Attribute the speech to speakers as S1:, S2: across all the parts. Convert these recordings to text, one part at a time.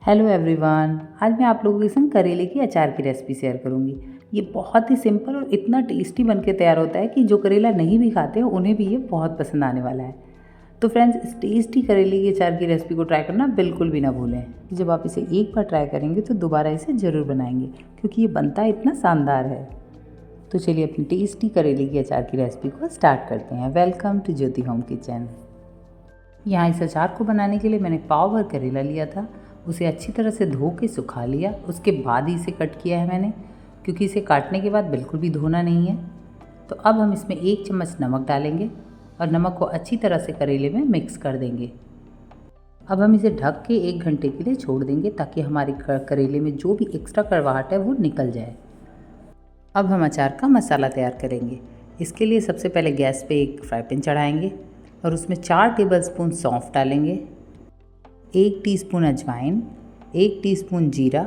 S1: Hello everyone, आज मैं आप लोगों के संग करेले की अचार की रेसिपी शेयर करूंगी। ये बहुत ही सिंपल और इतना टेस्टी बनके तैयार होता है कि जो करेला नहीं भी खाते हैं उन्हें भी ये बहुत पसंद आने वाला है। तो फ्रेंड्स, इस टेस्टी करेले की अचार की रेसिपी को ट्राई करना बिल्कुल भी ना भूलें। जब आप इसे एक बार ट्राई करेंगे तो दोबारा इसे ज़रूर बनाएंगे, क्योंकि ये बनता इतना शानदार है। तो चलिए अपनी टेस्टी करेले की अचार की रेसिपी को स्टार्ट करते हैं। Welcome to Jyoti home kitchen. यहाँ इस अचार को बनाने के लिए मैंने पाव भर करेला लिया था। उसे अच्छी तरह से धो के सुखा लिया, उसके बाद ही इसे कट किया है मैंने, क्योंकि इसे काटने के बाद बिल्कुल भी धोना नहीं है। तो अब हम इसमें 1 चम्मच नमक डालेंगे और नमक को अच्छी तरह से करेले में मिक्स कर देंगे। अब हम इसे ढक के 1 घंटे के लिए छोड़ देंगे, ताकि हमारे करेले में जो भी एक्स्ट्रा कड़वाहट है वो निकल जाए। अब हम अचार का मसाला तैयार करेंगे। इसके लिए सबसे पहले गैस पे एक फ्राई पैन चढ़ाएंगे और उसमें 4 टेबलस्पून सौंफ डालेंगे, 1 टीस्पून अजवाइन, 1 टीस्पून जीरा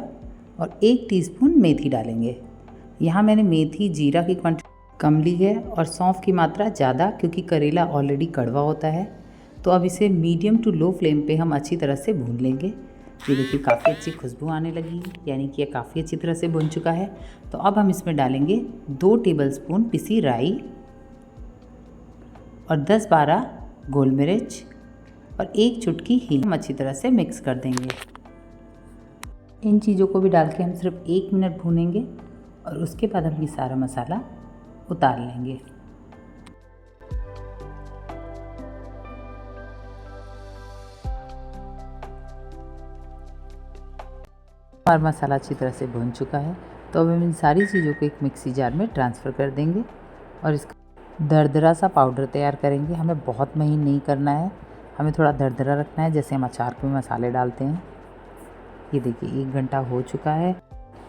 S1: और 1 टीस्पून मेथी डालेंगे। यहाँ मैंने मेथी जीरा की क्वांटिटी कम ली है और सौंफ की मात्रा ज़्यादा, क्योंकि करेला ऑलरेडी कड़वा होता है। तो अब इसे मीडियम टू लो फ्लेम पे हम अच्छी तरह से भून लेंगे। ये देखिए काफ़ी अच्छी खुशबू आने लगी, यानी कि ये काफ़ी अच्छी तरह से भुन चुका है। तो अब हम इसमें डालेंगे 2 टेबलस्पून पिसी राई और 10-12 गोल मिर्च और 1 चुटकी हींग। हम अच्छी तरह से मिक्स कर देंगे। इन चीज़ों को भी डाल के हम सिर्फ 1 मिनट भूनेंगे और उसके बाद हम ये सारा मसाला उतार लेंगे। हमारा मसाला अच्छी तरह से भुन चुका है। तो अब हम इन सारी चीज़ों को एक मिक्सी जार में ट्रांसफ़र कर देंगे और इसका दरदरा सा पाउडर तैयार करेंगे। हमें बहुत महीन नहीं करना है, हमें थोड़ा दरदरा रखना है, जैसे हम अचार में मसाले डालते हैं। ये देखिए 1 घंटा हो चुका है।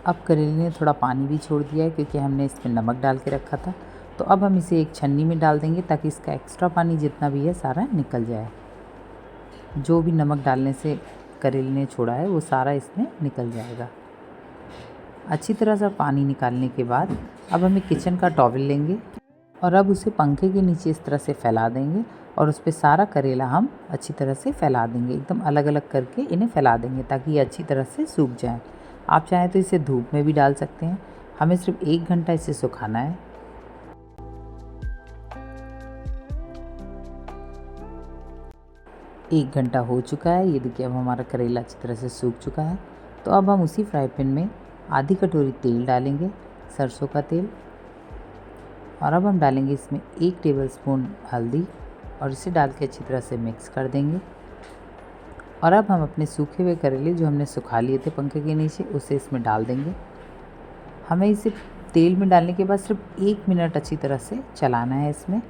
S1: अब करेले ने थोड़ा पानी भी छोड़ दिया है, क्योंकि हमने इसमें नमक डाल के रखा था। तो अब हम इसे एक छन्नी में डाल देंगे, ताकि इसका एक्स्ट्रा पानी जितना भी है सारा निकल जाए। जो भी नमक डालने से करेले ने छोड़ा है वो सारा इसमें निकल जाएगा। अच्छी तरह से पानी निकालने के बाद अब हम एक किचन का टॉवल लेंगे और अब उसे पंखे के नीचे इस तरह से फैला देंगे और उस पर सारा करेला हम अच्छी तरह से फैला देंगे। एकदम अलग अलग करके इन्हें फैला देंगे, ताकि ये अच्छी तरह से सूख जाए। आप चाहें तो इसे धूप में भी डाल सकते हैं। हमें सिर्फ 1 घंटा इसे सुखाना है। 1 घंटा हो चुका है। ये देखिए अब हमारा करेला अच्छी तरह से सूख चुका है। तो अब हम उसी फ्राई पैन में आधी कटोरी तेल डालेंगे, सरसों का तेल। और अब हम डालेंगे इसमें 1 टेबलस्पून हल्दी और इसे डाल के अच्छी तरह से मिक्स कर देंगे। और अब हम अपने सूखे हुए करेले जो हमने सुखा लिए थे पंखे के नीचे, उसे इसमें डाल देंगे। हमें इसे तेल में डालने के बाद सिर्फ 1 मिनट अच्छी तरह से चलाना है इसमें।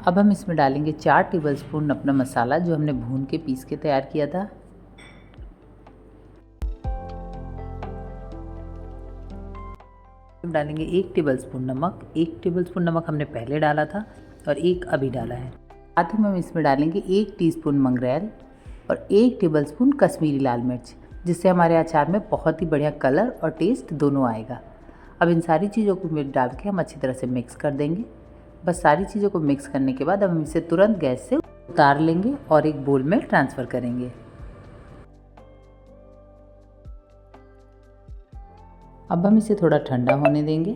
S1: अब हम इसमें डालेंगे 4 टेबलस्पून अपना मसाला, जो हमने भून के पीस के तैयार किया था। डालेंगे 1 टेबलस्पून नमक। 1 टेबलस्पून नमक हमने पहले डाला था और 1 अभी डाला है। साथ ही में हम इसमें डालेंगे 1 टीस्पून मंगरेल और 1 टेबलस्पून कश्मीरी लाल मिर्च, जिससे हमारे अचार में बहुत ही बढ़िया कलर और टेस्ट दोनों आएगा। अब इन सारी चीज़ों को डाल के हम अच्छी तरह से मिक्स कर देंगे। बस सारी चीज़ों को मिक्स करने के बाद हम इसे तुरंत गैस से उतार लेंगे और एक बोल में ट्रांसफ़र करेंगे। अब हम इसे थोड़ा ठंडा होने देंगे।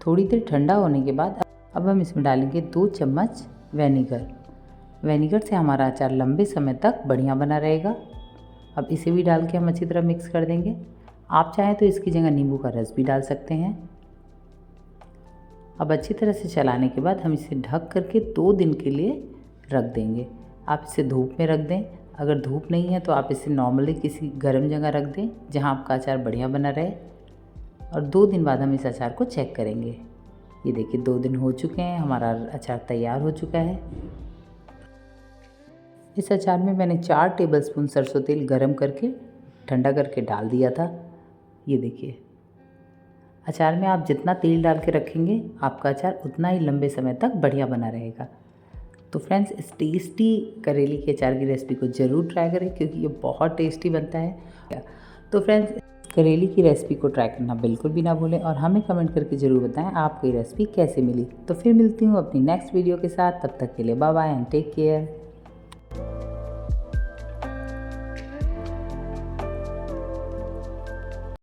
S1: थोड़ी देर ठंडा होने के बाद अब हम इसमें डालेंगे 2 चम्मच विनेगर। विनेगर से हमारा अचार लंबे समय तक बढ़िया बना रहेगा। अब इसे भी डाल के हम अच्छी तरह मिक्स कर देंगे। आप चाहें तो इसकी जगह नींबू का रस भी डाल सकते हैं। अब अच्छी तरह से चलाने के बाद हम इसे ढक करके 2 दिन के लिए रख देंगे। आप इसे धूप में रख दें। अगर धूप नहीं है तो आप इसे नॉर्मली किसी गर्म जगह रख दें, जहां आपका अचार बढ़िया बना रहे। और 2 दिन बाद हम इस अचार को चेक करेंगे। ये देखिए 2 दिन हो चुके हैं, हमारा अचार तैयार हो चुका है। इस अचार में मैंने 4 टेबलस्पून सरसों तेल गरम करके ठंडा करके डाल दिया था। ये देखिए, अचार में आप जितना तेल डाल के रखेंगे, आपका अचार उतना ही लंबे समय तक बढ़िया बना रहेगा। तो फ्रेंड्स, इस टेस्टी करेले के अचार की रेसिपी को ज़रूर ट्राई करें, क्योंकि ये बहुत टेस्टी बनता है। तो फ्रेंड्स, करेले की रेसिपी को ट्राई करना बिल्कुल भी ना भूलें और हमें कमेंट करके ज़रूर बताएं आपको ये रेसिपी कैसे मिली। तो फिर मिलती हूँ अपनी नेक्स्ट वीडियो के साथ, तब तक के लिए bye bye and take care.